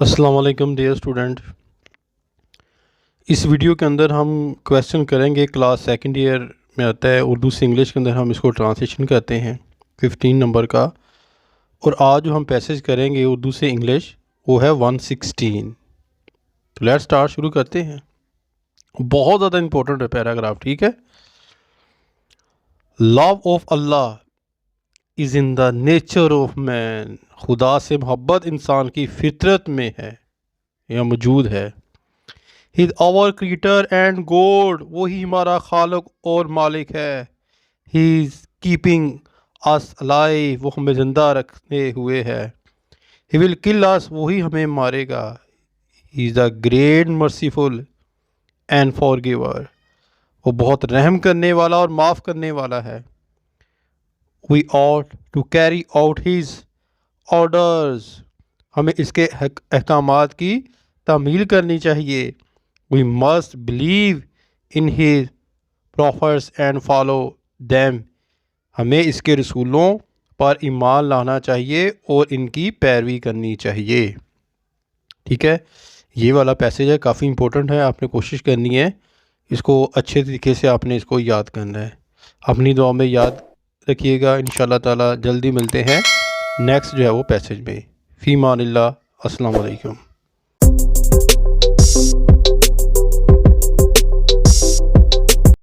अस्सलाम वालेकुम dear student. इस वीडियो के अंदर हम क्वेश्चन करेंगे, क्लास सेकंड ईयर में आता है उर्दू से इंग्लिश के अंदर हम इसको ट्रांसलेशन करते हैं 15 नंबर का। और आज जो हम पैसेज करेंगे उर्दू से इंग्लिश वो है 116। तो लेट्स स्टार्ट, शुरू करते हैं। बहुत ज़्यादा इंपॉर्टेंट है पैराग्राफ, ठीक है। Love of Allah is in the nature of man. खुदा से मोहब्बत इंसान की फितरत में है या मौजूद है। He is our creator and God, वही हमारा खालक और मालिक है। He is keeping us alive, वो हमें ज़िंदा रखने हुए है। ही विल किल अस, वही हमें मारेगा। He is the great merciful and forgiver, वो बहुत रहम करने वाला और माफ़ करने वाला है। We ought to carry out his orders, हमें इसके अहकामात की तामील करनी चाहिए। We must believe in his prophets and follow them, हमें इसके रसूलों पर ईमान लाना चाहिए और इनकी पैरवी करनी चाहिए। ठीक है, ये वाला पैसेज है, काफ़ी इंपॉर्टेंट है। आपने कोशिश करनी है इसको अच्छे तरीके से आपने इसको याद करना है। अपनी दुआ में याद रखिएगा। इंशाल्लाह ताला जल्दी मिलते हैं नेक्स्ट जो है वो पैसेज में। फ़ी मानिल्लाह। अस्सलाम वालेकुम।